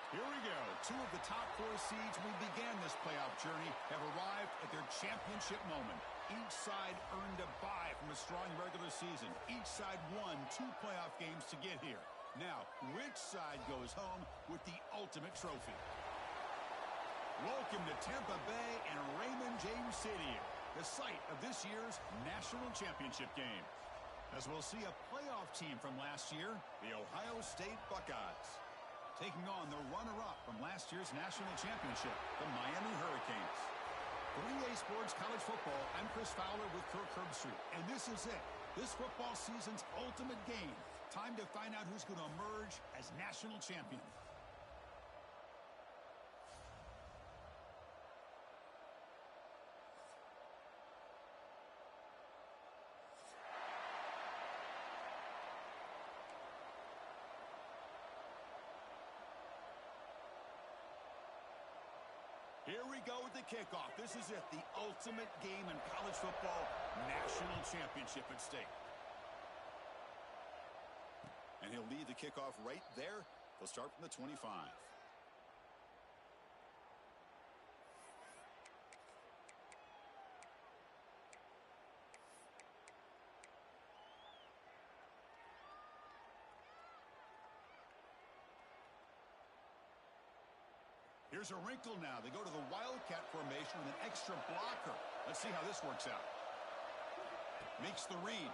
Here we go. Two of the top 4 seeds when we began this playoff journey have arrived at their championship moment. Each side earned a bye from a strong regular season. Each side won 2 playoff games to get here. Now, which side goes home with the ultimate trophy? Welcome to Tampa Bay and Raymond James Stadium, the site of this year's national championship game. As we'll see a playoff team from last year, the Ohio State Buckeyes, taking on the runner-up from last year's national championship, the Miami Hurricanes. 3A Sports College Football, I'm Chris Fowler with Kirk Herbstreit, and this is it. This football season's ultimate game. Time to find out who's going to emerge as national champion. Here we go with the kickoff. This is it, the ultimate game in college football, national championship at stake. And he'll lead the kickoff right there. He'll start from the 25. Here's a wrinkle now. They go to the Wildcat formation with an extra blocker. Let's see how this works out. Makes the read.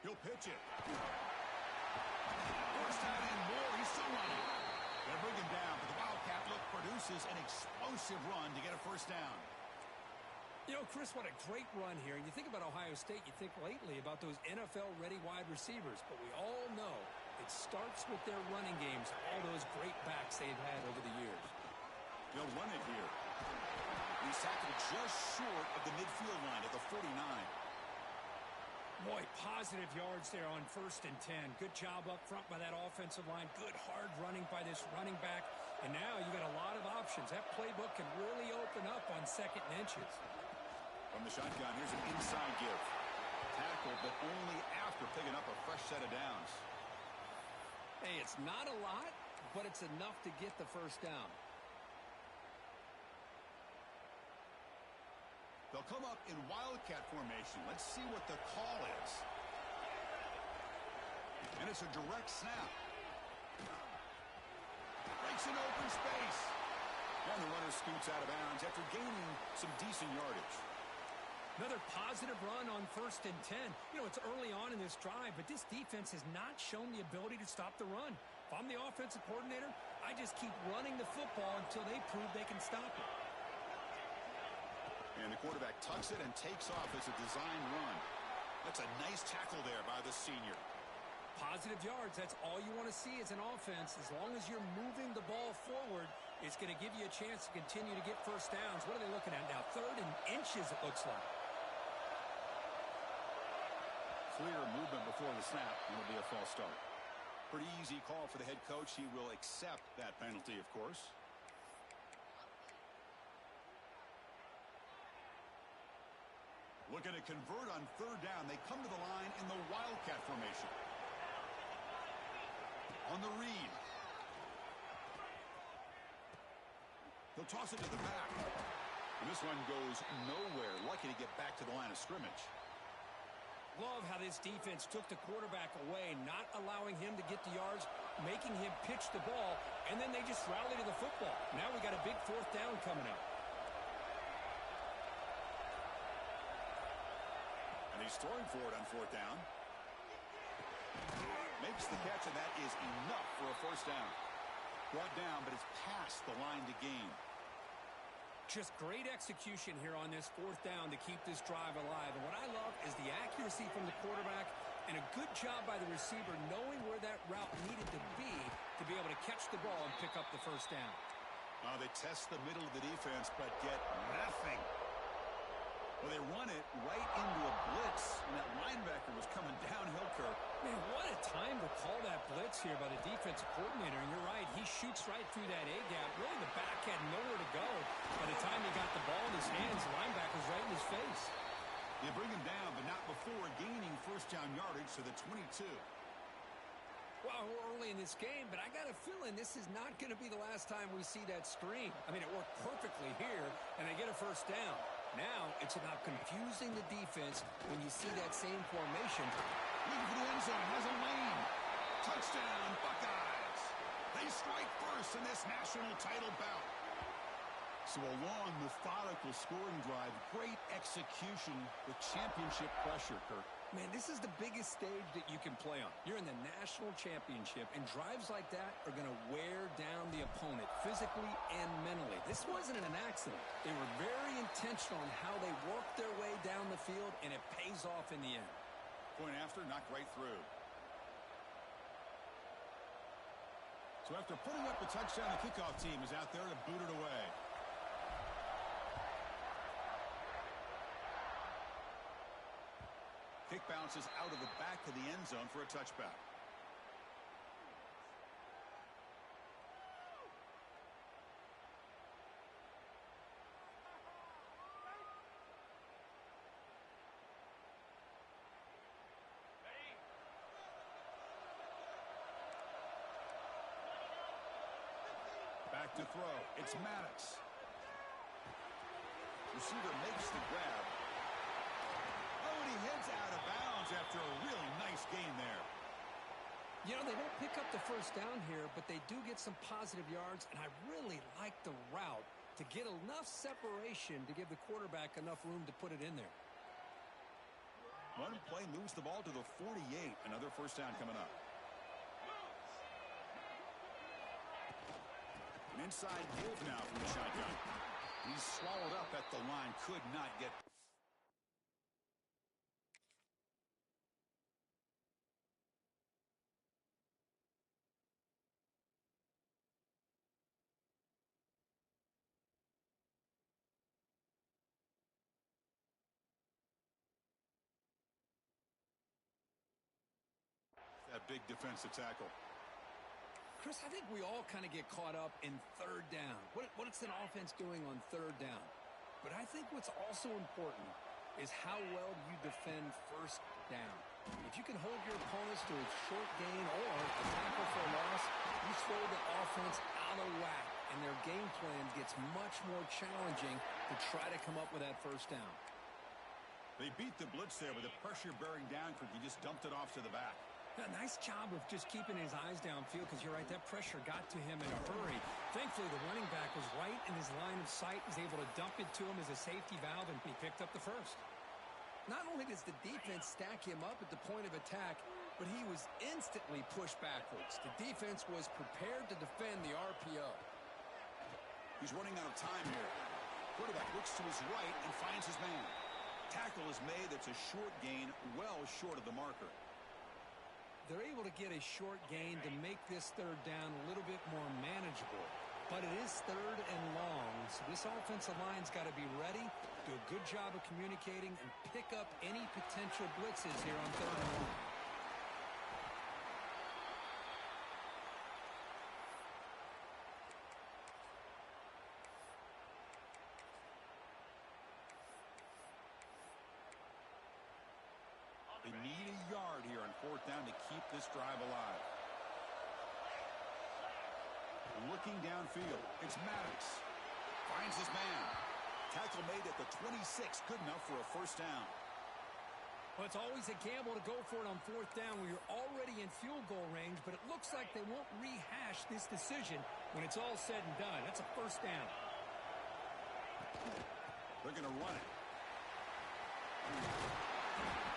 He'll pitch it. First down and more. He's still running. They'll bring him down, but the Wildcat look produces an explosive run to get a first down. You know, Chris, what a great run here. And you think about Ohio State, you think lately about those NFL-ready wide receivers. But we all know it starts with their running games, all those great backs they've had over the years. They'll run it here. He's tackled just short of the midfield line at the 49. Boy, positive yards there on 1st and 10. Good job up front by that offensive line. Good hard running by this running back. And now you got a lot of options. That playbook can really open up on 2nd and inches. From the shotgun, here's an inside give. Tackled, but only after picking up a fresh set of downs. Hey, it's not a lot, but it's enough to get the first down. They'll come up in Wildcat formation. Let's see what the call is. And it's a direct snap. Breaks an open space. And the runner scoots out of bounds after gaining some decent yardage. Another positive run on 1st and 10. You know, it's early on in this drive, but this defense has not shown the ability to stop the run. If I'm the offensive coordinator, I just keep running the football until they prove they can stop it. And the quarterback tucks it and takes off as a design run. That's a nice tackle there by the senior. Positive yards, that's all you want to see as an offense. As long as you're moving the ball forward, it's going to give you a chance to continue to get first downs. What are they looking at now? 3rd and inches, it looks like. Clear movement before the snap, and it'll be a false start. Pretty easy call for the head coach. He will accept that penalty, of course. Looking to convert on 3rd down. They come to the line in the Wildcat formation. On the read. He'll toss it to the back. And this one goes nowhere. Lucky to get back to the line of scrimmage. Love how this defense took the quarterback away, not allowing him to get the yards, making him pitch the ball, and then they just rally to the football. Now we got a big 4th down coming up. And he's throwing for it on 4th down. Makes the catch, and that is enough for a first down. Brought down, but it's past the line to gain. Just great execution here on this 4th down to keep this drive alive. And what I love is the accuracy from the quarterback and a good job by the receiver knowing where that route needed to be able to catch the ball and pick up the first down. They test the middle of the defense, but get nothing. Well, they run it right into a blitz, and that linebacker was coming downhill, Kirk. Man, what a time to call that blitz here by the defensive coordinator. And you're right, he shoots right through that A-gap. Really, the back had nowhere to go. By the time he got the ball in his hands, the linebacker's right in his face. They bring him down, but not before gaining first down yardage to the 22. Well, we're early in this game, but I got a feeling this is not going to be the last time we see that screen. I mean, it worked perfectly here, and they get a first down. Now it's about confusing the defense when you see that same formation. Looking for the end zone, has a lane. Touchdown, Buckeyes. They strike first in this national title bout. So a long, methodical scoring drive, great execution with championship pressure, Kirk. Man, this is the biggest stage that you can play on. You're in the national championship, and drives like that are going to wear down the opponent physically and mentally. This wasn't an accident. They were very intentional in how they worked their way down the field, and it pays off in the end. Point after, knocked right through. So after putting up a touchdown, the kickoff team is out there to boot it away. Kick bounces out of the back of the end zone for a touchback. Back to throw. It's Maddox. Receiver makes the grab. Oh, and he heads out of bounds after a really nice gain there. You know, they don't pick up the first down here, but they do get some positive yards, and I really like the route to get enough separation to give the quarterback enough room to put it in there. One play moves the ball to the 48. Another first down coming up. An inside give now from the shotgun. He's swallowed up at the line. Could not get... That big defensive tackle. Chris, I think we all kind of get caught up in third down. What's an offense doing on third down? But I think what's also important is how well you defend first down. If you can hold your opponents to a short gain or a tackle for a loss, you throw the offense out of whack, and their game plan gets much more challenging to try to come up with that first down. They beat the blitz there with the pressure bearing down. He just dumped it off to the back. A nice job of just keeping his eyes downfield, because you're right, that pressure got to him in a hurry. Thankfully, the running back was right in his line of sight, was able to dump it to him as a safety valve, and he picked up the first. Not only does the defense stack him up at the point of attack, but he was instantly pushed backwards. The defense was prepared to defend the RPO. He's running out of time here. Quarterback looks to his right and finds his man. Tackle is made. That's a short gain, well short of the marker. They're able to get a short gain to make this third down a little bit more manageable. But it is third and long, so this offensive line's got to be ready, do a good job of communicating, and pick up any potential blitzes here on third and long. They need a yard here on fourth down to keep this drive alive. Looking downfield, it's Maddox. Finds his man. Tackle made at the 26, good enough for a first down. Well, it's always a gamble to go for it on fourth down when you're already in field goal range, but it looks like they won't rehash this decision when it's all said and done. That's a first down. They're going to run it.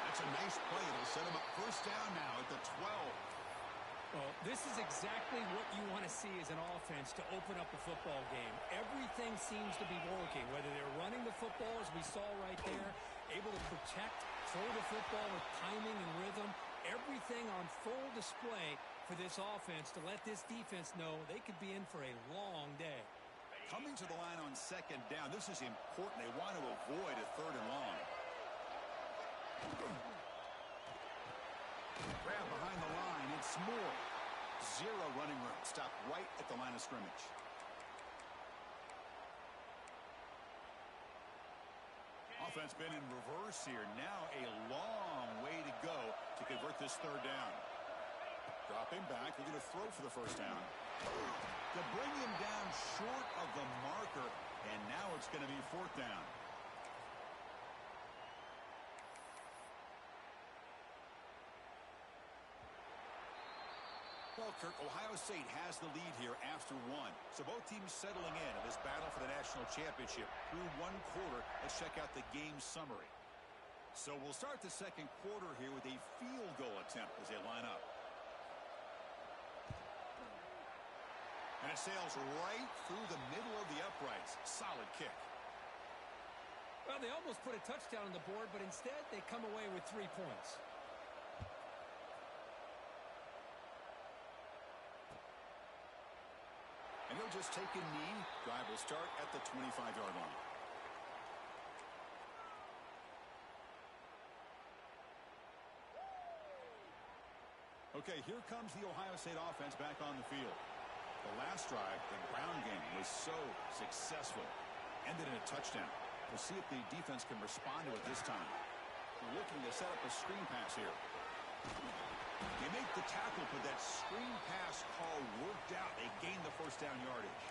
That's a nice play. It'll set him up first down now at the 12. Well, this is exactly what you want to see as an offense to open up a football game. Everything seems to be working, whether they're running the football, as we saw right there, able to protect, throw the football with timing and rhythm, everything on full display for this offense to let this defense know they could be in for a long day. Coming to the line on second down, this is important. They want to avoid a third and long. Grab behind the line. It's Moore. Zero running room. Stopped right at the line of scrimmage. Offense been in reverse here. Now a long way to go to convert this third down. Dropping back, looking to throw for the first down. To bring him down short of the marker, and now it's going to be fourth down. Well, Kirk, Ohio State has the lead here after one. So both teams settling in this battle for the national championship through one quarter. Let's check out the game summary. So we'll start the second quarter here with a field goal attempt as they line up. And it sails right through the middle of the uprights. Solid kick. Well, they almost put a touchdown on the board, but instead they come away with 3 points. And he'll just take a knee. Drive will start at the 25-yard line. Okay, here comes the Ohio State offense back on the field. The last drive, the ground game, was so successful. Ended in a touchdown. We'll see if the defense can respond to it this time. They're looking to set up a screen pass here. They make the tackle, but that screen pass call worked out. They gained the first down yardage.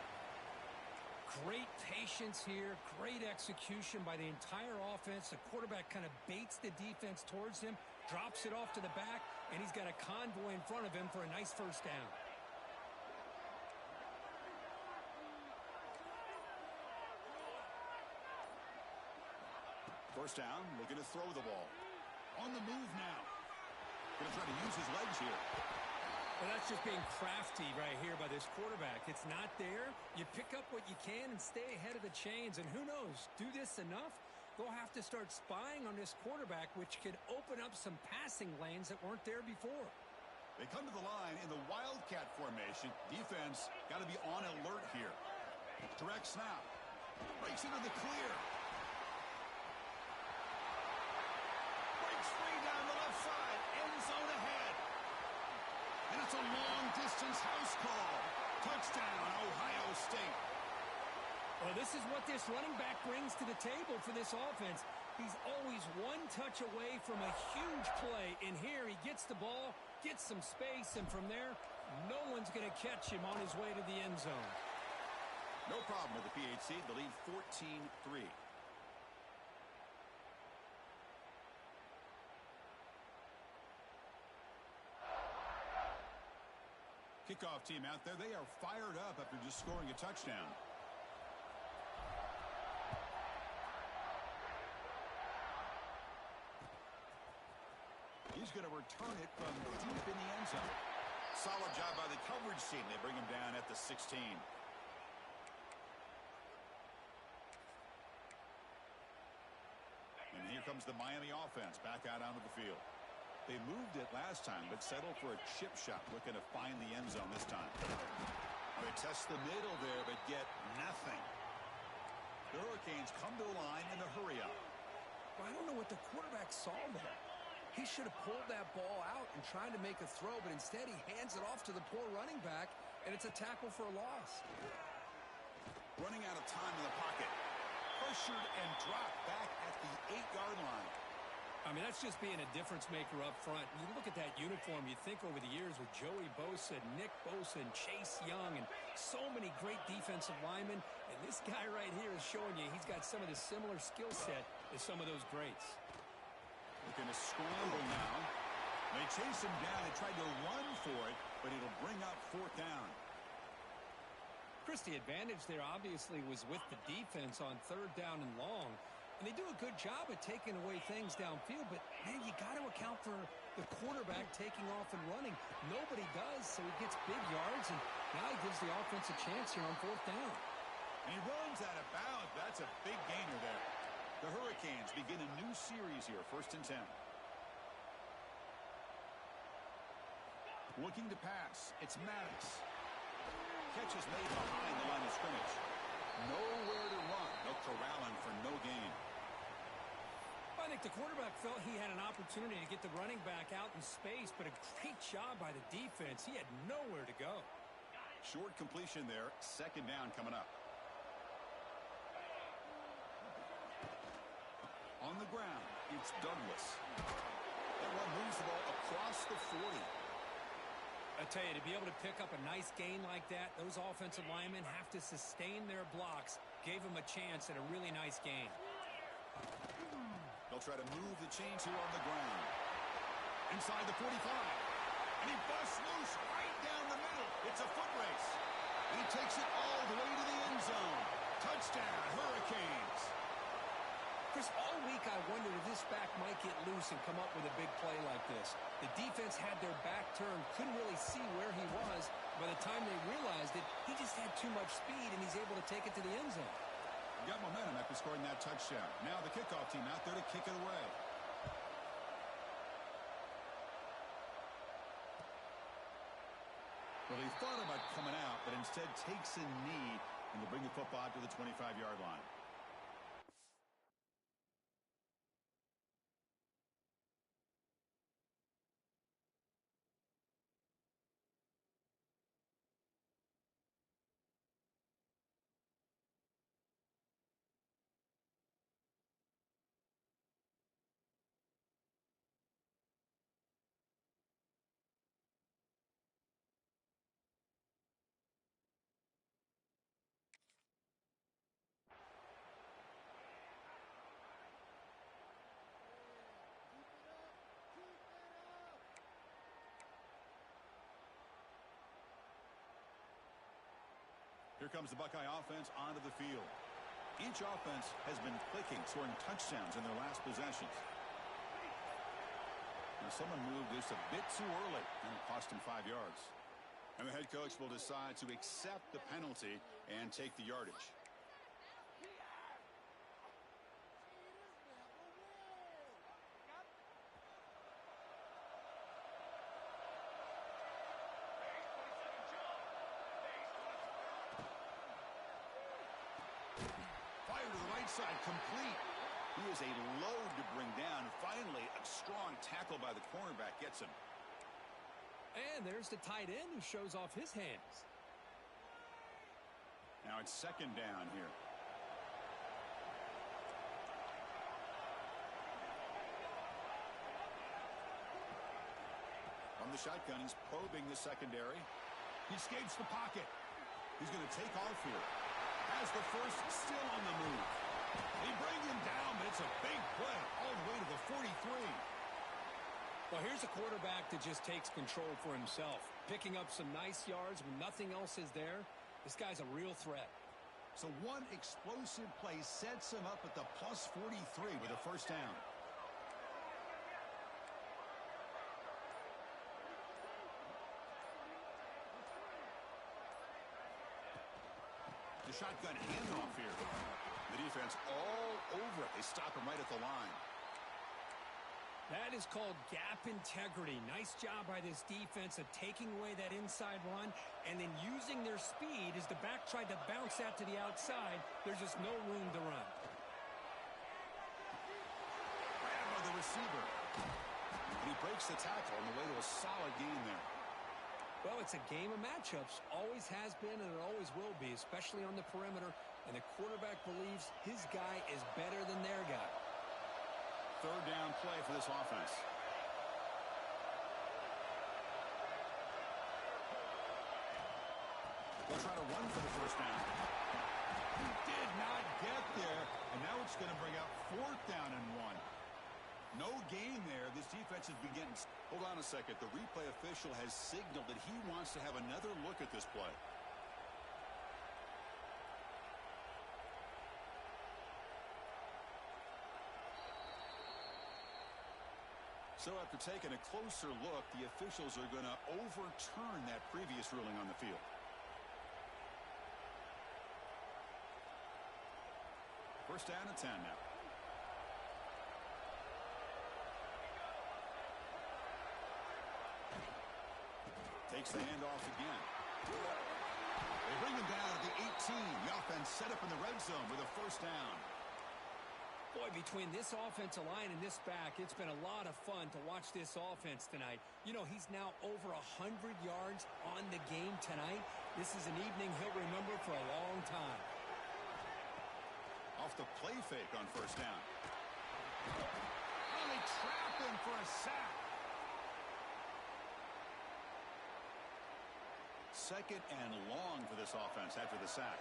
Great patience here. Great execution by the entire offense. The quarterback kind of baits the defense towards him, drops it off to the back, and he's got a convoy in front of him for a nice first down. First down, looking to throw the ball. On the move now. Going to try to use his legs here. Well, that's just being crafty right here by this quarterback. It's not there. You pick up what you can and stay ahead of the chains. And who knows, do this enough, they'll have to start spying on this quarterback, which could open up some passing lanes that weren't there before. They come to the line in the Wildcat formation. Defense got to be on alert here. Direct snap. Breaks into the clear. Breaks free down the left side. End zone ahead. And it's a long-distance house call. Touchdown, Ohio State. Well, this is what this running back brings to the table for this offense. He's always one touch away from a huge play. And here he gets the ball, gets some space, and from there, no one's going to catch him on his way to the end zone. No problem with the PHC. The lead 14-3. Kickoff team out there. They are fired up after just scoring a touchdown. He's going to return it from deep in the end zone. Solid job by the coverage team. They bring him down at the 16. And here comes the Miami offense back out onto the field. They moved it last time, but settled for a chip shot, looking to find the end zone this time. They test the middle there, but get nothing. The Hurricanes come to the line in the hurry up. Well, I don't know what the quarterback saw there. He should have pulled that ball out and tried to make a throw, but instead he hands it off to the poor running back, and it's a tackle for a loss. Running out of time in the pocket. Pressured and dropped back at the 8-yard line. I mean, that's just being a difference maker up front. You look at that uniform, you think over the years with Joey Bosa, Nick Bosa, and Chase Young, and so many great defensive linemen. And this guy right here is showing you he's got some of the similar skill set as some of those greats. Looking to scramble now. They chase him down. They tried to run for it, but it'll bring up fourth down. Chris, the advantage there obviously was with the defense on third down and long. And they do a good job at taking away things downfield, but, man, you got to account for the quarterback taking off and running. Nobody does, so he gets big yards, and now he gives the offense a chance here on fourth down. And he runs out of bounds. That's a big gainer there. The Hurricanes begin a new series here, 1st and 10. Looking to pass. It's Maddox. Catch is made behind the line of scrimmage. Nowhere to run. They'll corral him for no gain. I think the quarterback felt he had an opportunity to get the running back out in space, but a great job by the defense. He had nowhere to go. Short completion there. 2nd down coming up. On the ground, it's Douglas. That one moves the ball across the 40. I tell you, to be able to pick up a nice gain like that, those offensive linemen have to sustain their blocks. Gave them a chance at a really nice gain. They'll try to move the chains here on the ground. Inside the 45. And he busts loose right down the middle. It's a foot race. And he takes it all the way to the end zone. Touchdown, Hurricanes. Chris, all week I wondered if this back might get loose and come up with a big play like this. The defense had their back turned, couldn't really see where he was. By the time they realized it, he just had too much speed, and he's able to take it to the end zone. Got momentum after scoring that touchdown. Now the kickoff team out there to kick it away. Well, he thought about coming out, but instead takes a knee and will bring the football out to the 25-yard line. Here comes the Buckeye offense onto the field. Each offense has been clicking, scoring touchdowns in their last possessions. Now someone moved this a bit too early, and it cost him 5 yards. And the head coach will decide to accept the penalty and take the yardage. Side complete. He is a load to bring down. Finally, a strong tackle by the cornerback gets him. And there's the tight end who shows off his hands. Now it's second down here. From the shotgun, he's probing the secondary. He escapes the pocket. He's going to take off here. Has the first, still on the move. They bring him down, but it's a big play all the way to the 43. Well, here's a quarterback that just takes control for himself, picking up some nice yards when nothing else is there. This guy's a real threat. So one explosive play sets him up at the plus 43 with a first down. The shotgun handoff here. The defense all over it. They stop him right at the line. That is called gap integrity. Nice job by this defense of taking away that inside run and then using their speed as the back tried to bounce that to the outside. There's just no room to run. Grab by the receiver. And he breaks the tackle on the way to a solid gain there. Well, it's a game of matchups. Always has been and it always will be, especially on the perimeter. And the quarterback believes his guy is better than their guy. Third down play for this offense. They'll try to run for the first down. He did not get there. And now it's going to bring out fourth down and 1. No gain there. This defense has been getting... Hold on a second. The replay official has signaled that he wants to have another look at this play. So after taking a closer look, the officials are going to overturn that previous ruling on the field. First down and 10 now. Takes the handoff again. They bring him down at the 18. The offense set up in the red zone with a first down. Boy, between this offensive line and this back, it's been a lot of fun to watch this offense tonight. You know, he's now over 100 yards on the game tonight. This is an evening he'll remember for a long time. Off the play fake on first down. And they trap him for a sack. second and long for this offense after the sack.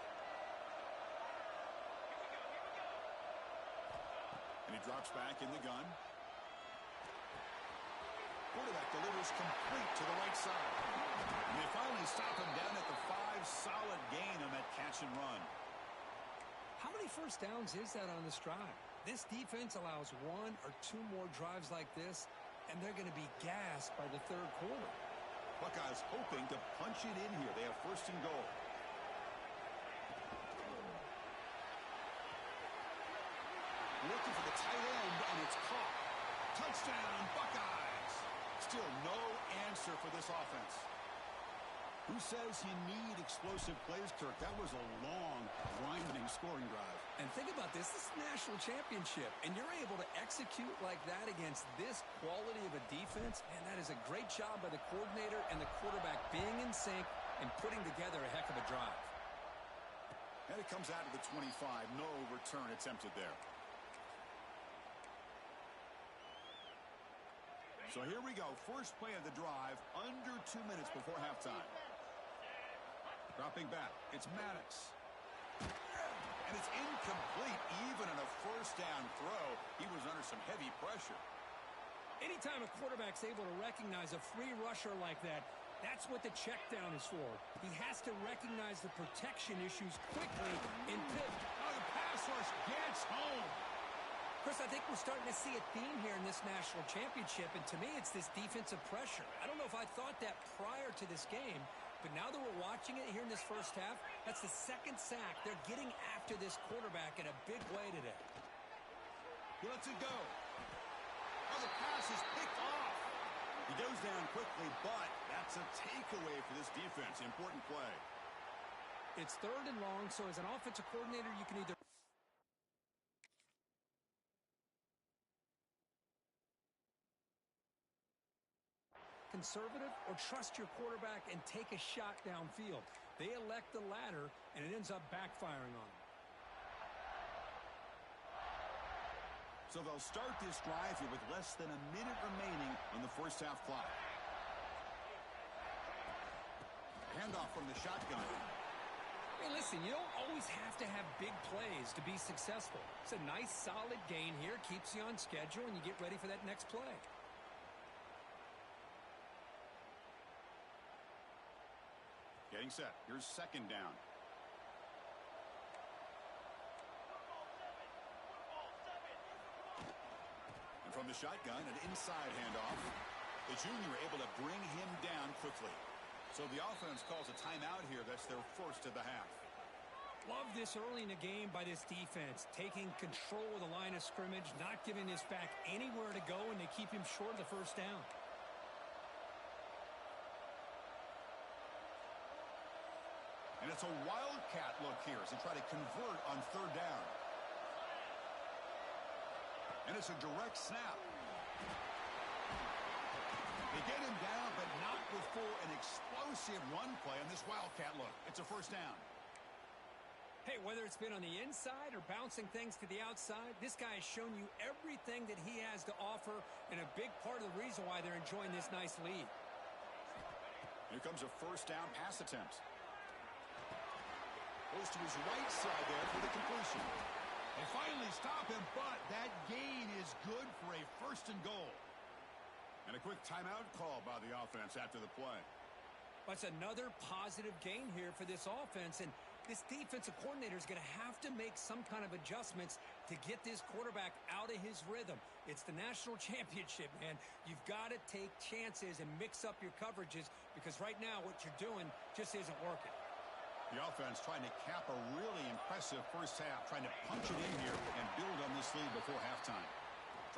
And he drops back in the gun. Quarterback delivers complete to the right side. And they finally stop him down at the 5. Solid gain on that catch and run. How many first downs is that on this drive? This defense allows 1 or 2 more drives like this, and they're going to be gassed by the third quarter. Buckeyes hoping to punch it in here. They have first and goal. Looking for the tight end, and it's caught. Touchdown, Buckeyes. Still no answer for this offense. Who says you need explosive plays, Kirk? That was a long, grinding scoring drive. And think about this. This is a national championship, and you're able to execute like that against this quality of a defense, and that is a great job by the coordinator and the quarterback being in sync and putting together a heck of a drive. And it comes out of the 25. No return attempted there. So here we go. First play of the drive, under 2 minutes before halftime. Dropping back, it's Maddox. And it's incomplete, even on a first down throw. He was under some heavy pressure. Anytime a quarterback's able to recognize a free rusher like that, that's what the check down is for. He has to recognize the protection issues quickly and pivot. Oh, the pass rush gets home. Chris, I think we're starting to see a theme here in this national championship, and to me, it's this defensive pressure. I don't know if I thought that prior to this game, but now that we're watching it here in this first half, that's the second sack. They're getting after this quarterback in a big way today. He lets it go. Oh, the pass is picked off. He goes down quickly, but that's a takeaway for this defense. Important play. It's third and long, so as an offensive coordinator, you can either conservative or trust your quarterback and take a shot downfield. They elect the latter, and it ends up backfiring on them. So they'll start this drive here with less than a minute remaining on the first half clock. Handoff from the shotgun. Hey, listen, you don't always have to have big plays to be successful. It's a nice, solid gain here. Keeps you on schedule, and you get ready for that next play. Getting set. Here's second down. And from the shotgun, an inside handoff. The junior able to bring him down quickly. So the offense calls a timeout here. That's their first of the half. Love this early in the game by this defense. Taking control of the line of scrimmage, not giving this back anywhere to go, and they keep him short of the first down. And it's a wildcat look here as they try to convert on third down. And it's a direct snap. They get him down, but not before an explosive run play on this wildcat look. It's a first down. Hey, whether it's been on the inside or bouncing things to the outside, this guy has shown you everything that he has to offer, and a big part of the reason why they're enjoying this nice lead. Here comes a first down pass attempt. Goes to his right side there for the completion. They finally stop him, but that gain is good for a first and goal. And a quick timeout call by the offense after the play. That's another positive gain here for this offense, and this defensive coordinator is going to have to make some kind of adjustments to get this quarterback out of his rhythm. It's the national championship, man. You've got to take chances and mix up your coverages, because right now what you're doing just isn't working. The offense trying to cap a really impressive first half, trying to punch it in here and build on this lead before halftime.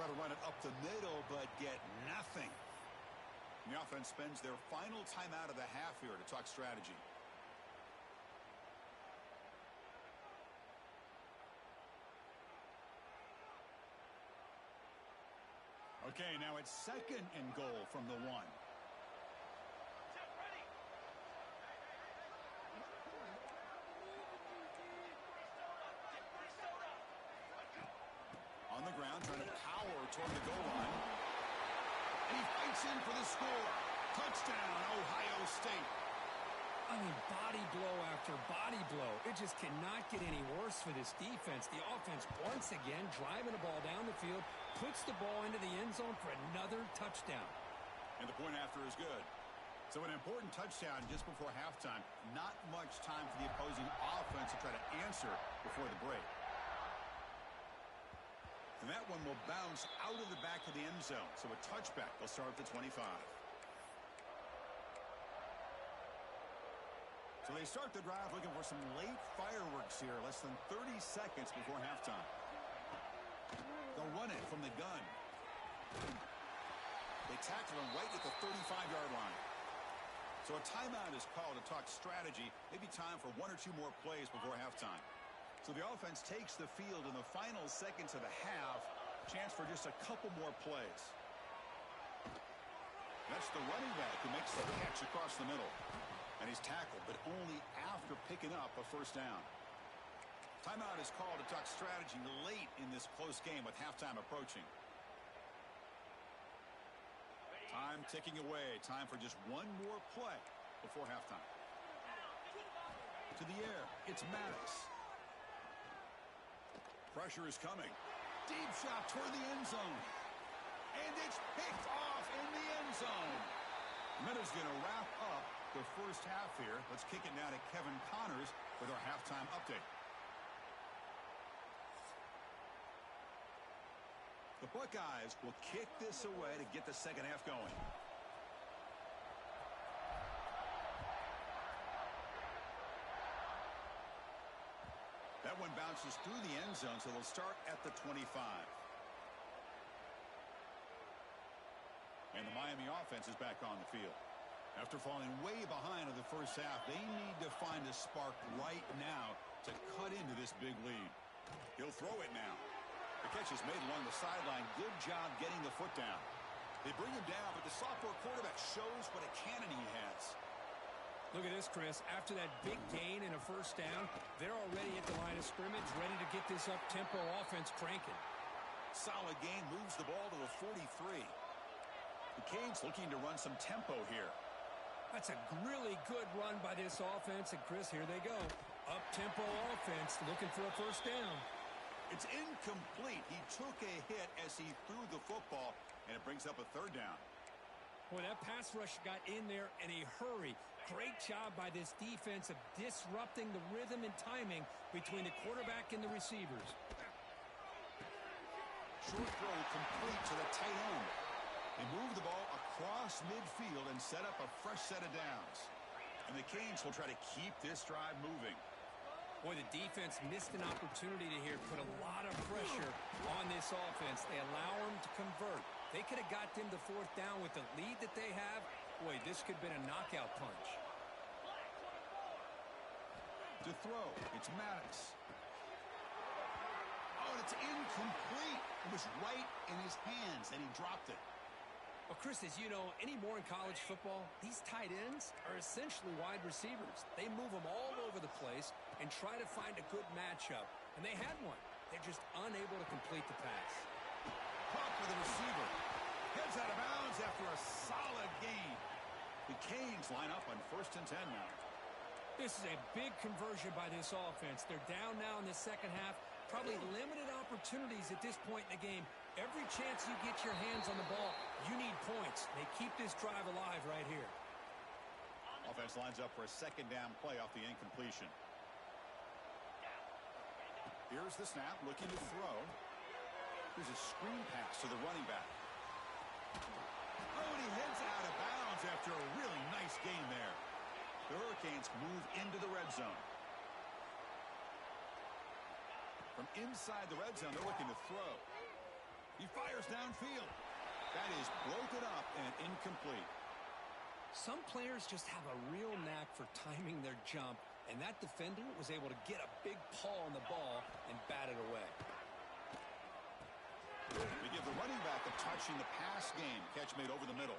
Try to run it up the middle, but get nothing. And the offense spends their final timeout of the half here to talk strategy. Okay, now it's second and goal from the 1. On the ground, trying to power toward the goal line. And he fights in for the score. Touchdown, Ohio State. mean, body blow after body blow. It just cannot get any worse for this defense. The offense, once again, driving the ball down the field, puts the ball into the end zone for another touchdown. And the point after is good. So an important touchdown just before halftime. Not much time for the opposing offense to try to answer before the break. And that one will bounce out of the back of the end zone. So a touchback will start at the 25. So they start the drive looking for some late fireworks here. Less than 30 seconds before halftime. They'll run it from the gun. They tackle him right at the 35-yard line. So a timeout is called to talk strategy. Maybe time for one or two more plays before halftime. So the offense takes the field in the final seconds of the half. Chance for just a couple more plays. That's the running back who makes the catch across the middle. And he's tackled, but only after picking up a first down. Timeout is called to talk strategy late in this close game with halftime approaching. Time ticking away. Time for just one more play before halftime. To the air. It's Maddox. Pressure is coming. Deep shot toward the end zone. And it's picked off in the end zone. Minutes going to wrap up the first half here. Let's kick it now to Kevin Connors with our halftime update. The Buckeyes will kick this away to get the second half going. That one bounces through the end zone, so they'll start at the 25. And the Miami offense is back on the field. After falling way behind in the first half, they need to find a spark right now to cut into this big lead. He'll throw it now. The catch is made along the sideline. Good job getting the foot down. They bring him down, but the sophomore quarterback shows what a cannon he has. Look at this, Chris. After that big gain and a first down, they're already at the line of scrimmage, ready to get this up-tempo offense cranking. Solid gain, moves the ball to the 43. The Canes looking to run some tempo here. That's a really good run by this offense. And, Chris, here they go. Up-tempo offense looking for a first down. It's incomplete. He took a hit as he threw the football, and it brings up a third down. Boy, that pass rush got in there in a hurry. Great job by this defense of disrupting the rhythm and timing between the quarterback and the receivers. Short throw complete to the tight end. They move the ball across midfield and set up a fresh set of downs. And the Canes will try to keep this drive moving. Boy, the defense missed an opportunity to here put a lot of pressure on this offense. They allow them to convert. They could have got them to fourth down with the lead that they have. Boy, this could have been a knockout punch. To throw, it's Maddox. Oh, and it's incomplete. It was right in his hands, and he dropped it. Well, Chris, as you know, anymore in college football, these tight ends are essentially wide receivers. They move them all over the place and try to find a good matchup. And they had one. They're just unable to complete the pass. Caught for the receiver. Heads out of bounds after a solid gain. The Canes line up on 1st and 10 now. This is a big conversion by this offense. They're down now in the second half. Probably limited opportunities at this point in the game. Every chance you get your hands on the ball, you need points. They keep this drive alive right here. Offense lines up for a second down play off the incompletion. Here's the snap, looking to throw. Here's a screen pass to the running back. Oh, and he heads out of bounds after a really nice gain there. The Hurricanes move into the red zone. From inside the red zone, they're looking to throw. He fires downfield. That is broken up and incomplete. Some players just have a real knack for timing their jump, and that defender was able to get a big paw on the ball and bat it away. They give the running back a touch in the pass game. Catch made over the middle.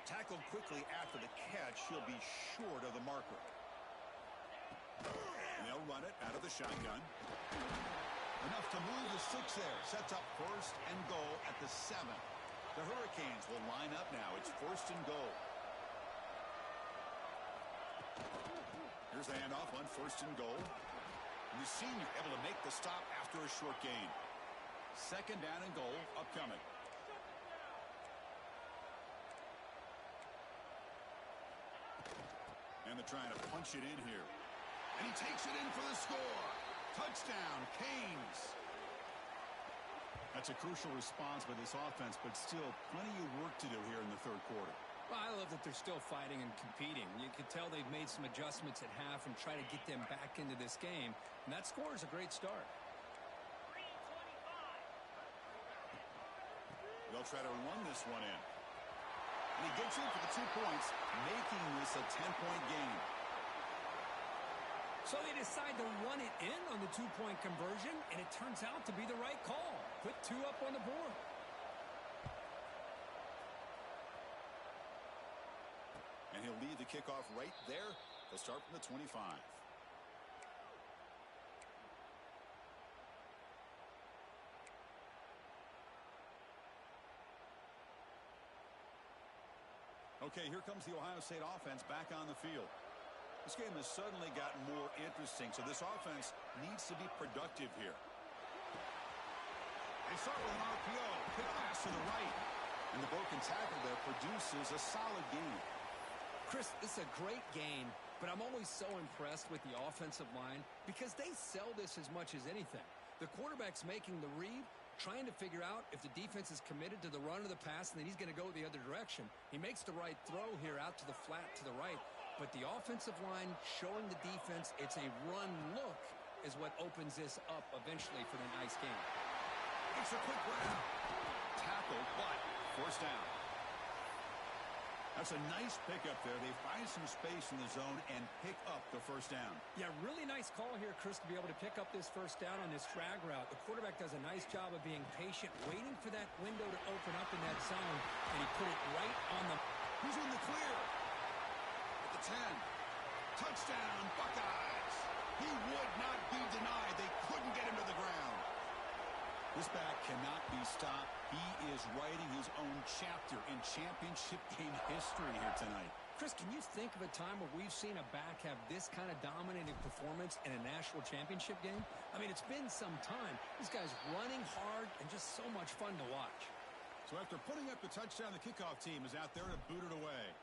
Tackled quickly after the catch. He'll be short of the marker. And they'll run it out of the shotgun. Enough to move the 6 there. Sets up 1st and goal at the 7. The Hurricanes will line up now. It's 1st and goal. Here's the handoff on 1st and goal. And the senior able to make the stop after a short gain. 2nd down and goal upcoming. And they're trying to punch it in here. And he takes it in for the score. Touchdown, Canes. That's a crucial response by this offense, but still plenty of work to do here in the 3rd quarter. Well, I love that they're still fighting and competing. You can tell they've made some adjustments at half and try to get them back into this game. And that score is a great start. They'll try to run this one in. And he gets in for the 2 points, making this a 10-point game. So they decide to run it in on the 2-point conversion, and it turns out to be the right call. Put 2 up on the board. And he'll lead the kickoff right there. They'll start from the 25. Okay, here comes the Ohio State offense back on the field. This game has suddenly gotten more interesting, so this offense needs to be productive here. They start with an RPO, quick pass to the right, and the broken tackle there produces a solid gain. Chris, this is a great game, but I'm always so impressed with the offensive line because they sell this as much as anything. The quarterback's making the read, trying to figure out if the defense is committed to the run or the pass, and then he's going to go the other direction. He makes the right throw here out to the flat to the right, but the offensive line showing the defense it's a run look is what opens this up eventually for the nice game. It's a quick grab. Tackle, but 1st down. That's a nice pickup there. They find some space in the zone and pick up the 1st down. Yeah, really nice call here, Chris, to be able to pick up this 1st down on this drag route. The quarterback does a nice job of being patient, waiting for that window to open up in that zone, and he put it right on the... He's in the clear. At the 10. Touchdown, Buckeyes. He would not be denied. They couldn't get him to the ground. This back cannot be stopped. He is writing his own chapter in championship game history here tonight. Chris, can you think of a time where we've seen a back have this kind of dominating performance in a national championship game? I mean, it's been some time. This guy's running hard and just so much fun to watch. So after putting up the touchdown, the kickoff team is out there to boot it away.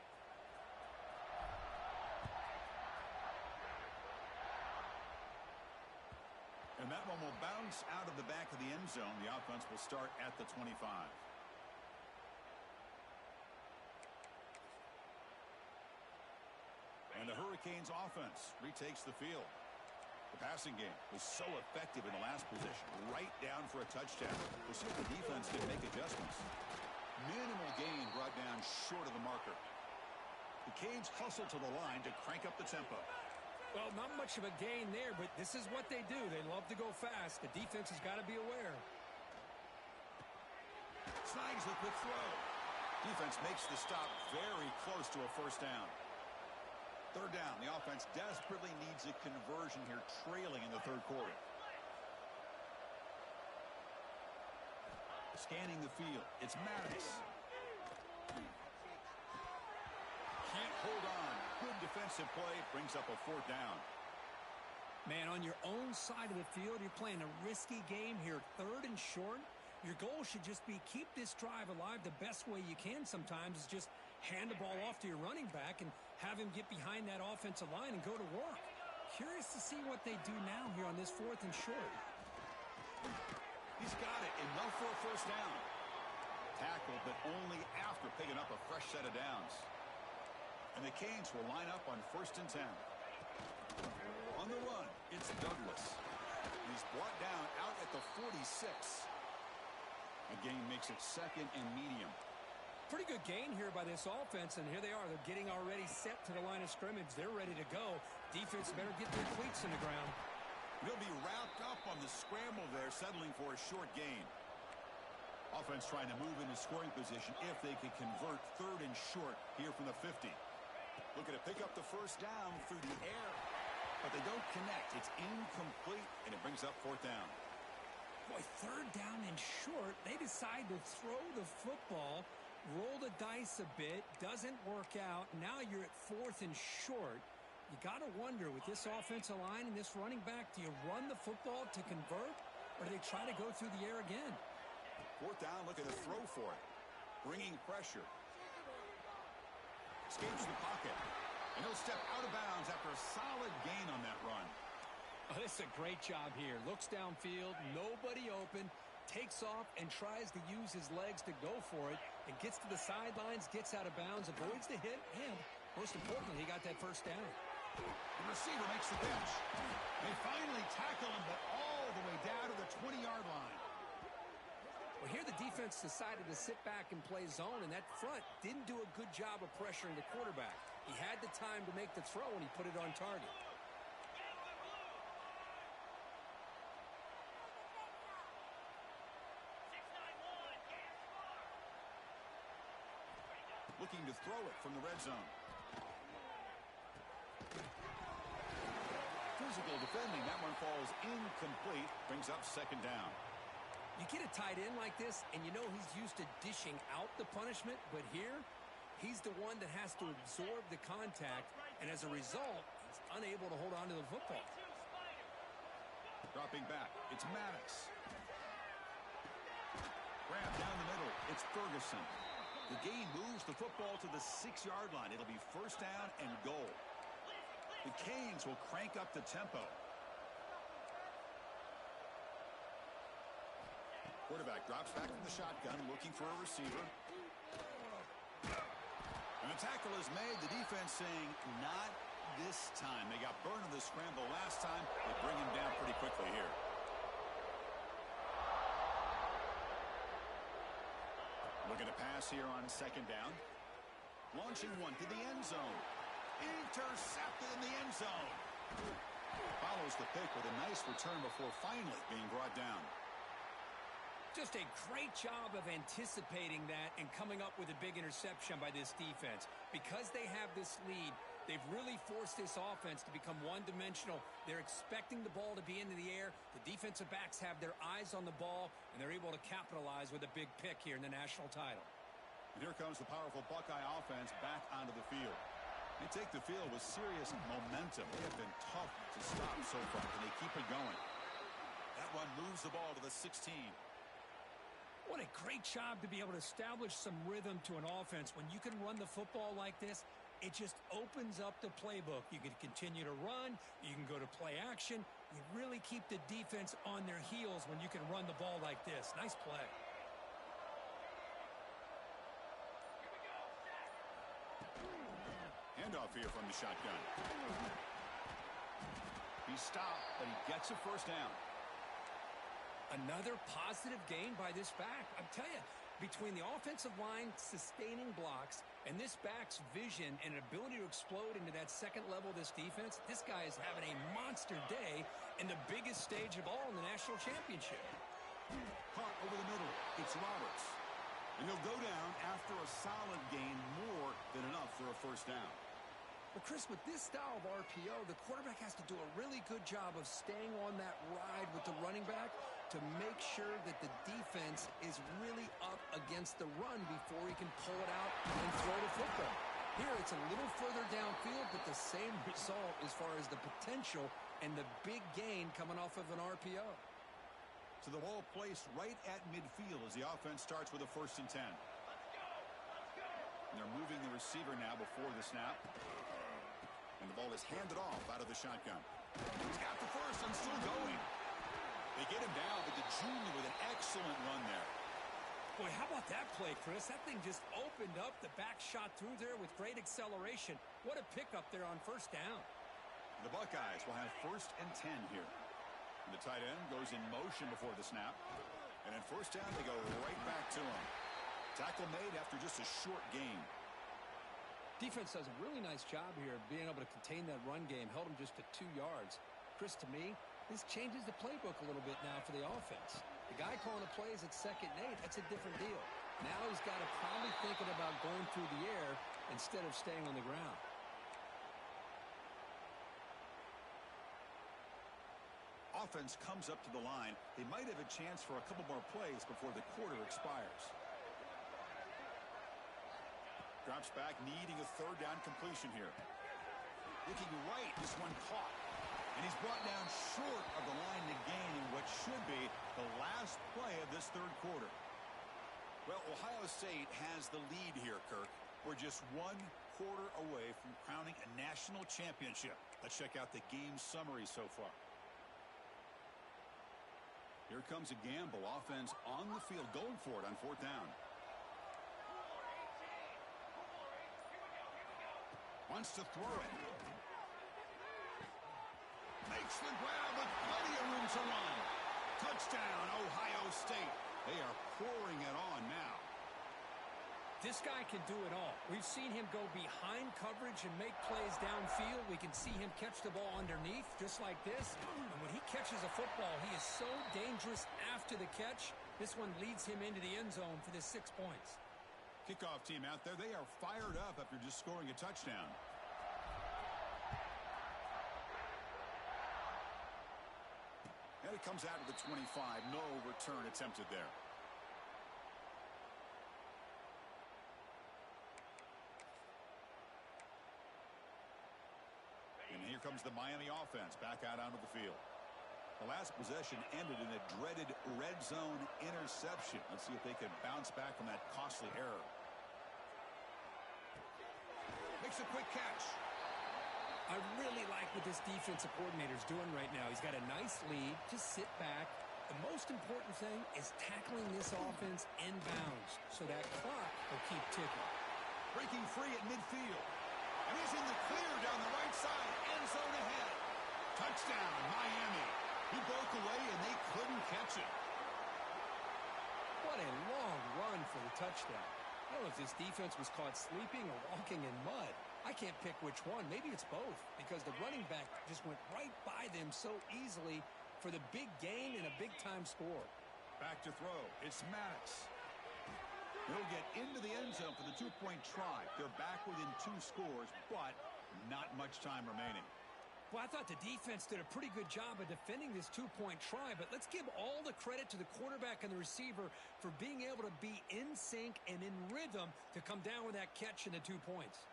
And that one will bounce out of the back of the end zone. The offense will start at the 25. And the Hurricanes offense retakes the field. The passing game was so effective in the last position. Right down for a touchdown. We'll see if the defense can make adjustments. Minimal gain brought down short of the marker. The Canes hustle to the line to crank up the tempo. Well, not much of a gain there, but this is what they do. They love to go fast. The defense has got to be aware. Snags the quick throw. Defense makes the stop very close to a 1st down. 3rd down. The offense desperately needs a conversion here, trailing in the 3rd quarter. Scanning the field. It's Maddox. Can't hold on. Good defensive play. Brings up a 4th down. Man, on your own side of the field, you're playing a risky game here. 3rd and short. Your goal should just be keep this drive alive the best way you can sometimes is just hand the ball off to your running back and have him get behind that offensive line and go to work. Curious to see what they do now here on this 4th and short. He's got it. Enough for a 1st down. Tackled, but only after picking up a fresh set of downs. And the Canes will line up on 1st and 10. On the run, it's Douglas. He's brought down out at the 46. A gain makes it 2nd and medium. Pretty good gain here by this offense, and here they are. They're getting already set to the line of scrimmage. They're ready to go. Defense better get their cleats in the ground. They'll be wrapped up on the scramble there, settling for a short gain. Offense trying to move into scoring position if they can convert 3rd and short here from the 50. Looking to pick up the 1st down through the air, but they don't connect. It's incomplete, and it brings up 4th down. Boy, 3rd down and short. They decide to throw the football, roll the dice a bit, doesn't work out. Now you're at 4th and short. You got to wonder, with this offensive line and this running back, do you run the football to convert, or do they try to go through the air again? Fourth down, looking to throw for it. Bringing pressure. Escapes the pocket. And he'll step out of bounds after a solid gain on that run. Oh, this is a great job here. Looks downfield, nobody open, takes off and tries to use his legs to go for it, and gets to the sidelines, gets out of bounds, avoids the hit, and most importantly, he got that first down. The receiver makes the catch. They finally tackle him, but all the way down to the 20-yard line. Well, here the defense decided to sit back and play zone, and that front didn't do a good job of pressuring the quarterback. He had the time to make the throw, and he put it on target. Looking to throw it from the red zone. Physical defending. That one falls incomplete. Brings up second down. You get a tight end like this, and you know he's used to dishing out the punishment, but here, he's the one that has to absorb the contact, and as a result, he's unable to hold on to the football. Dropping back, it's Maddox. Grab down the middle, it's Ferguson. The gain moves the football to the 6-yard line. It'll be first down and goal. The Canes will crank up the tempo. Quarterback drops back from the shotgun, looking for a receiver. And the tackle is made. The defense saying, not this time. They got burned in the scramble last time. They bring him down pretty quickly here. Looking to pass here on second down. Launching one to the end zone. Intercepted in the end zone. Follows the pick with a nice return before finally being brought down. Just a great job of anticipating that and coming up with a big interception by this defense. Because they have this lead, they've really forced this offense to become one-dimensional. They're expecting the ball to be into the air. The defensive backs have their eyes on the ball, and they're able to capitalize with a big pick here in the national title. And here comes the powerful Buckeye offense back onto the field. They take the field with serious momentum. They have been tough to stop so far, and they keep it going. That one moves the ball to the 16. What a great job to be able to establish some rhythm to an offense. When you can run the football like this, it just opens up the playbook. You can continue to run. You can go to play action. You really keep the defense on their heels when you can run the ball like this. Nice play. Handoff here from the shotgun. He stopped, but he gets a first down. Another positive gain by this back. I'm telling you, between the offensive line sustaining blocks and this back's vision and ability to explode into that second level of this defense, this guy is having a monster day in the biggest stage of all in the national championship. Caught over the middle. It's Roberts. And he'll go down after a solid gain, more than enough for a first down. Well, Chris, with this style of RPO, the quarterback has to do a really good job of staying on that ride with the running back to make sure that the defense is really up against the run before he can pull it out and throw the football. Here, it's a little further downfield, but the same result as far as the potential and the big gain coming off of an RPO. So the ball placed right at midfield as the offense starts with a 1st and 10. And they're moving the receiver now before the snap. And the ball is handed off out of the shotgun. He's got the first and still going. They get him down, but the junior with an excellent run there. Boy, how about that play, Chris? That thing just opened up. The back shot through there with great acceleration. What a pickup there on first down. The Buckeyes will have 1st and 10 here. And the tight end goes in motion before the snap. And in first down, they go right back to him. Tackle made after just a short gain. Defense does a really nice job here of being able to contain that run game. Held him just to 2 yards. Chris, to me, this changes the playbook a little bit now for the offense. The guy calling the plays at 2nd and 8, that's a different deal. Now he's got to probably thinking about going through the air instead of staying on the ground. Offense comes up to the line. They might have a chance for a couple more plays before the quarter expires. Drops back, needing a 3rd down completion here. Looking right, this one caught. And he's brought down short of the line to gain in what should be the last play of this third quarter. Well, Ohio State has the lead here, Kirk. We're just 1 quarter away from crowning a national championship. Let's check out the game summary so far. Here comes a gamble. Offense on the field going for it on 4th down. Wants to throw it. Makes the grab with plenty of room to run. Touchdown, Ohio State. They are pouring it on now. This guy can do it all. We've seen him go behind coverage and make plays downfield. We can see him catch the ball underneath just like this. And when he catches a football, he is so dangerous after the catch. This one leads him into the end zone for the 6 points. Kickoff team out there, they are fired up after just scoring a touchdown. And it comes out to the 25. No return attempted there. And here comes the Miami offense back out onto the field. The last possession ended in a dreaded red zone interception. Let's see if they can bounce back from that costly error. Makes a quick catch. I really like what this defensive coordinator is doing right now. He's got a nice lead. Just sit back. The most important thing is tackling this offense inbounds so that clock will keep ticking. Breaking free at midfield. And he's in the clear down the right side. End zone ahead. Touchdown, Miami. He broke away and they couldn't catch it. What a long run for the touchdown. I don't know if this defense was caught sleeping or walking in mud. I can't pick which one. Maybe it's both because the running back just went right by them so easily for the big gain and a big-time score. Back to throw. It's Maddox. He'll get into the end zone for the 2-point try. They're back within 2 scores, but not much time remaining. Well, I thought the defense did a pretty good job of defending this 2-point try, but let's give all the credit to the quarterback and the receiver for being able to be in sync and in rhythm to come down with that catch and the 2 points.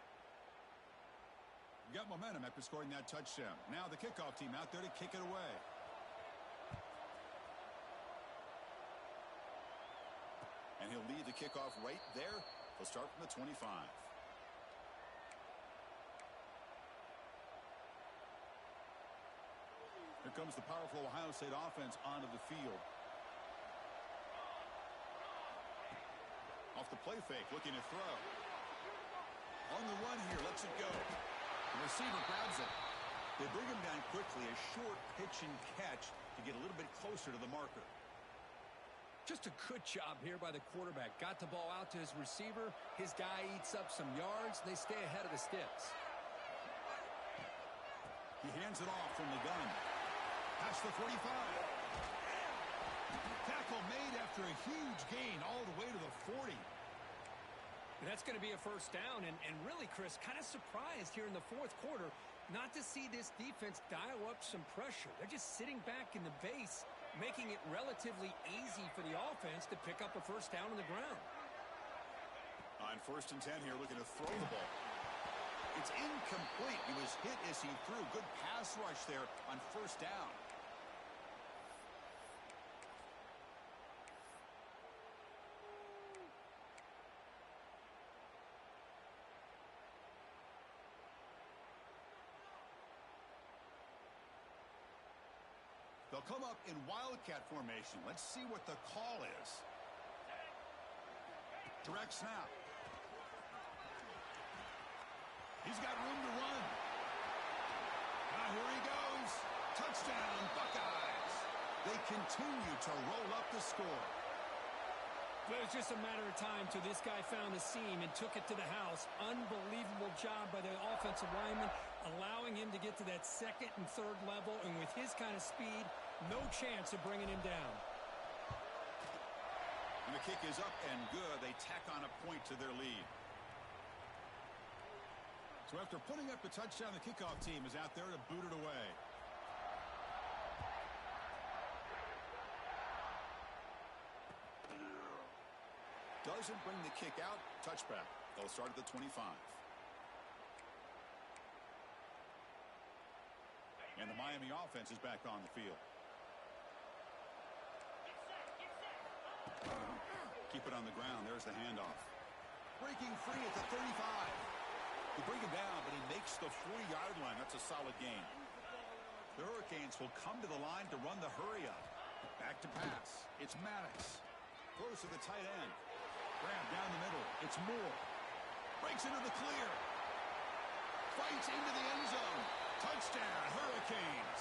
Got momentum after scoring that touchdown. Now the kickoff team out there to kick it away. And he'll lead the kickoff right there. He'll start from the 25. Here comes the powerful Ohio State offense onto the field. Off the play fake, looking to throw. On the run here, lets it go. The receiver grabs it. They bring him down quickly, a short pitch and catch to get a little bit closer to the marker. Just a good job here by the quarterback. Got the ball out to his receiver. His guy eats up some yards. They stay ahead of the sticks. He hands it off from the gun. Past the 45. Tackle made after a huge gain all the way to the 40. And that's going to be a first down. And really, Chris, kind of surprised here in the fourth quarter not to see this defense dial up some pressure. They're just sitting back in the base, making it relatively easy for the offense to pick up a first down on the ground. On 1st and 10 here, looking to throw the ball. It's incomplete. He was hit as he threw. Good pass rush there on 1st down. They'll come up in Wildcat formation. Let's see what the call is. Direct snap. He's got room to run. Now here he goes. Touchdown, Buckeyes. They continue to roll up the score. It was just a matter of time till this guy found the seam and took it to the house. Unbelievable job by the offensive lineman, allowing him to get to that 2nd and 3rd level. And with his kind of speed, no chance of bringing him down. And the kick is up and good. They tack on a point to their lead. So after putting up the touchdown, the kickoff team is out there to boot it away. Doesn't bring the kick out. Touchback. They'll start at the 25. And the Miami offense is back on the field. Keep it on the ground. There's the handoff. Breaking free at the 35. They bring him down, but he makes the 40-yard line. That's a solid gain. The Hurricanes will come to the line to run the hurry up. Back to pass. It's Maddox. Throws to the tight end. Grab down the middle. It's Moore. Breaks into the clear. Fights into the end zone. Touchdown, Hurricanes.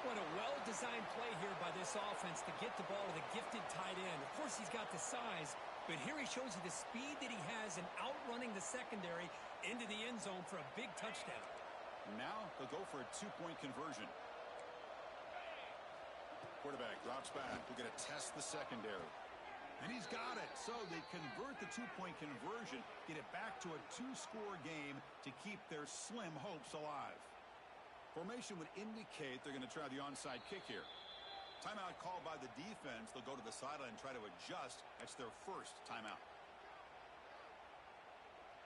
What a well-designed play here by this offense to get the ball to the gifted tight end. Of course, he's got the size, but here he shows you the speed that he has in outrunning the secondary into the end zone for a big touchdown. Now they'll go for a two-point conversion. Quarterback drops back. We're going to test the secondary. And he's got it. So they convert the two-point conversion, get it back to a two-score game to keep their slim hopes alive. Formation would indicate they're going to try the onside kick here. Timeout called by the defense. They'll go to the sideline and try to adjust. That's their first timeout.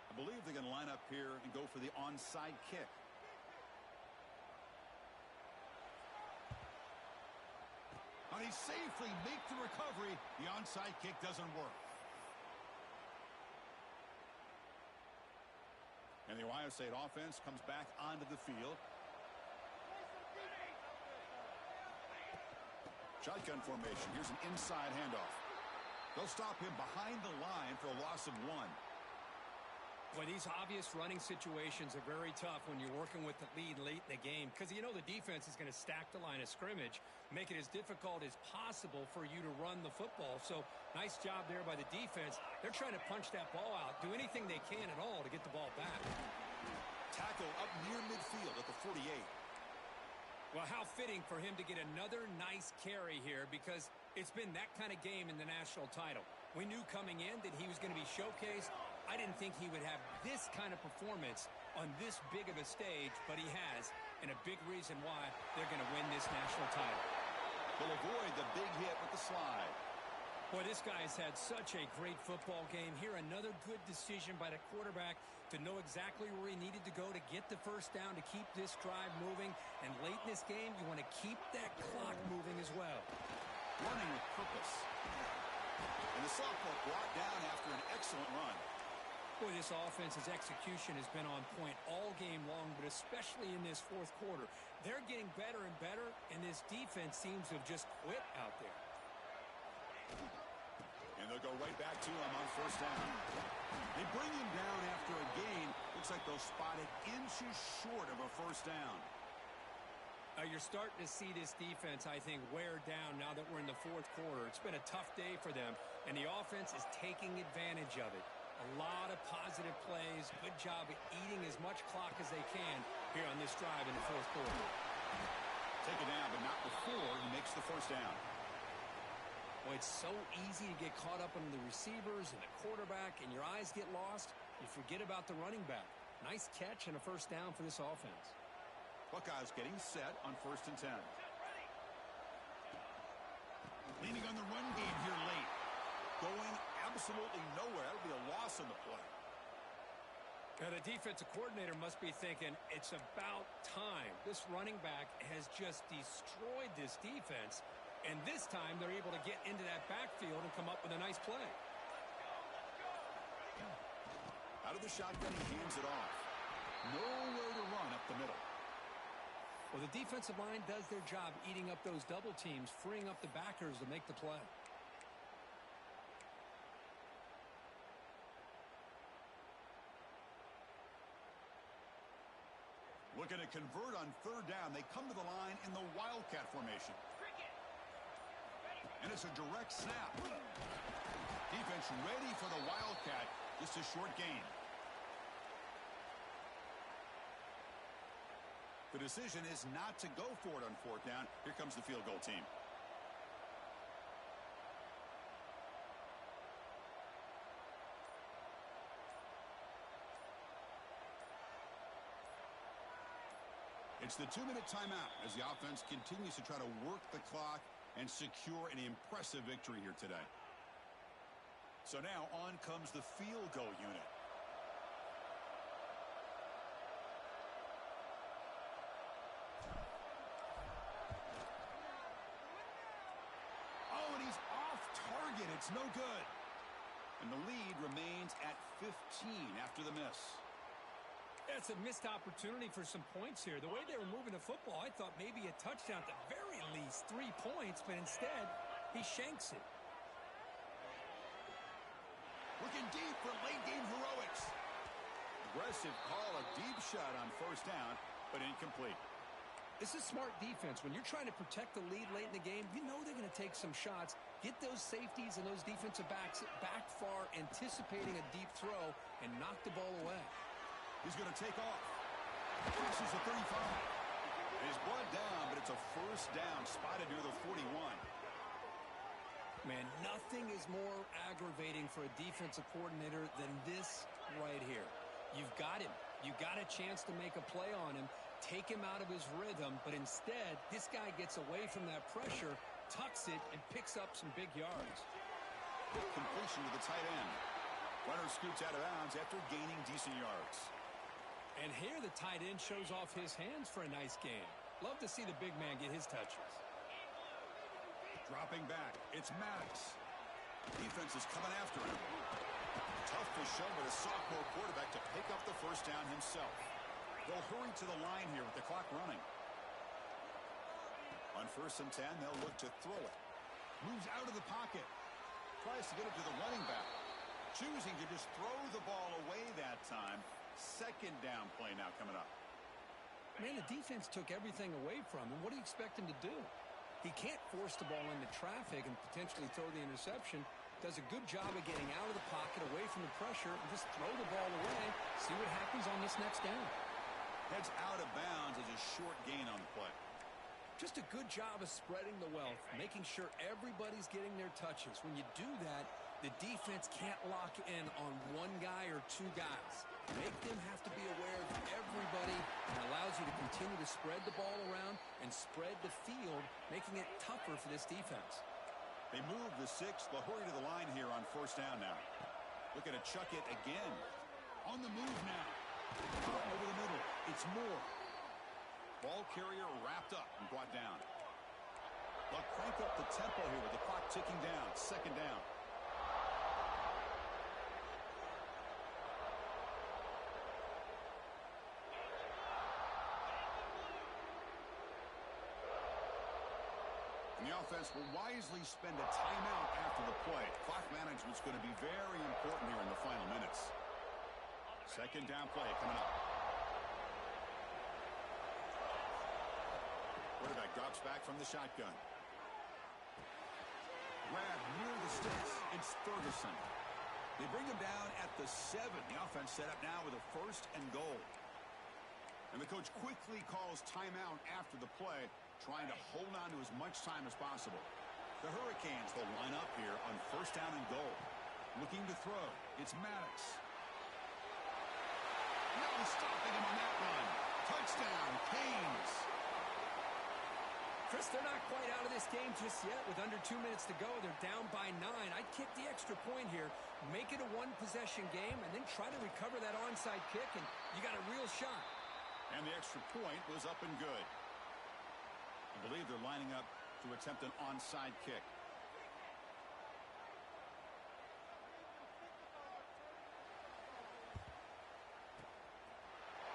I believe they're going to line up here and go for the onside kick. And he safely makes the recovery. The onside kick doesn't work. And the Ohio State offense comes back onto the field. Shotgun formation. Here's an inside handoff. They'll stop him behind the line for a loss of 1. Boy, these obvious running situations are very tough when you're working with the lead late in the game because you know the defense is going to stack the line of scrimmage, make it as difficult as possible for you to run the football. So nice job there by the defense. They're trying to punch that ball out, do anything they can at all to get the ball back. Tackle up near midfield at the 48. Well, how fitting for him to get another nice carry here because it's been that kind of game in the national title. We knew coming in that he was going to be showcased. I didn't think he would have this kind of performance on this big of a stage, but he has, and a big reason why they're going to win this national title. They'll avoid the big hit with the slide. Boy, this guy has had such a great football game. Here, another good decision by the quarterback to know exactly where he needed to go to get the first down to keep this drive moving. And late in this game, you want to keep that clock moving as well. Running with purpose. And the sophomore brought down after an excellent run. Boy, this offense's execution has been on point all game long, but especially in this fourth quarter. They're getting better and better, and this defense seems to have just quit out there. And they'll go right back to him on first down. They bring him down after a gain. Looks like they'll spot it inches short of a first down. You're starting to see this defense, I think, wear down now that we're in the fourth quarter. It's been a tough day for them, and the offense is taking advantage of it. A lot of positive plays. Good job at eating as much clock as they can here on this drive in the fourth quarter. Take it down, but not before he makes the first down. Well, it's so easy to get caught up on the receivers and the quarterback, and your eyes get lost. You forget about the running back. Nice catch and a first down for this offense. Buckeyes getting set on 1st and 10. Leaning on the run game here late. Going absolutely nowhere. That'll be a loss in the play. Now, the defensive coordinator must be thinking, it's about time. This running back has just destroyed this defense. And this time, they're able to get into that backfield and come up with a nice play. Out of the shotgun, he hands it off. Nowhere to run up the middle. Well, the defensive line does their job eating up those double teams, freeing up the backers to make the play. Looking to convert on third down. They come to the line in the Wildcat formation. And it's a direct snap. Defense ready for the Wildcat. Just a short gain. The decision is not to go for it on fourth down. Here comes the field goal team. It's the 2-minute timeout as the offense continues to try to work the clock and secure an impressive victory here today. So now on comes the field goal unit. It's no good. And the lead remains at 15 after the miss. That's a missed opportunity for some points here. The way they were moving the football, I thought maybe a touchdown, at the very least 3 points, but instead he shanks it. Looking deep for late-game heroics. Aggressive call, a deep shot on first down, but incomplete. This is smart defense. When you're trying to protect the lead late in the game, you know they're going to take some shots, get those safeties and those defensive backs back far, anticipating a deep throw, and knock the ball away. He's going to take off. Finishes the 35. He's brought down, but it's a first down spotted near the 41. Man, nothing is more aggravating for a defensive coordinator than this right here. You've got him. You got a chance to make a play on him, take him out of his rhythm, but instead, this guy gets away from that pressure, tucks it, and picks up some big yards. Completion to the tight end. Runner scoots out of bounds after gaining decent yards. And here the tight end shows off his hands for a nice game. Love to see the big man get his touches. Dropping back, it's Maddox. Defense is coming after him. Tough to show with a sophomore quarterback to pick up the first down himself. They'll hurry to the line here with the clock running. On 1st and 10, they'll look to throw it. Moves out of the pocket. Tries to get it to the running back. Choosing to just throw the ball away that time. Second down play now coming up. Man, the defense took everything away from him. What do you expect him to do? He can't force the ball into traffic and potentially throw the interception. Does a good job of getting out of the pocket, away from the pressure, and just throw the ball away. See what happens on this next down. Heads out of bounds as a short gain on the play. Just a good job of spreading the wealth, making sure everybody's getting their touches. When you do that, the defense can't lock in on one guy or two guys. Make them have to be aware of everybody, and allows you to continue to spread the ball around and spread the field, making it tougher for this defense. They move the 6. They'll hurry to the line here on first down now. Looking to chuck it again. On the move now. Over the middle. It's Moore. Ball carrier wrapped up and brought down. They'll crank up the tempo here with the clock ticking down. Second down. And the offense will wisely spend a timeout after the play. Clock management's going to be very important here in the final minutes. Second down play coming up. Quarterback drops back from the shotgun. Grab near the sticks. It's Ferguson. They bring him down at the 7. The offense set up now with a 1st and goal. And the coach quickly calls timeout after the play, trying to hold on to as much time as possible. The Hurricanes will line up here on 1st down and goal. Looking to throw. It's Maddox. No stopping him on that run. Touchdown, Canes. Chris, they're not quite out of this game just yet. With under 2 minutes to go, they're down by 9. I'd kick the extra point here, make it a one-possession game, and then try to recover that onside kick, and you got a real shot. And the extra point was up and good. I believe they're lining up to attempt an onside kick.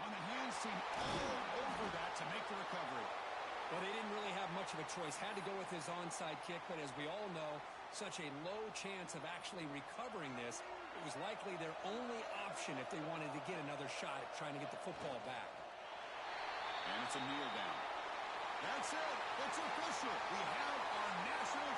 On the hands team, all over that to make the recovery. Well, they didn't really have much of a choice. Had to go with his onside kick, but as we all know, such a low chance of actually recovering this. It was likely their only option if they wanted to get another shot at trying to get the football back. And it's a kneel down. That's it. It's official. We have our national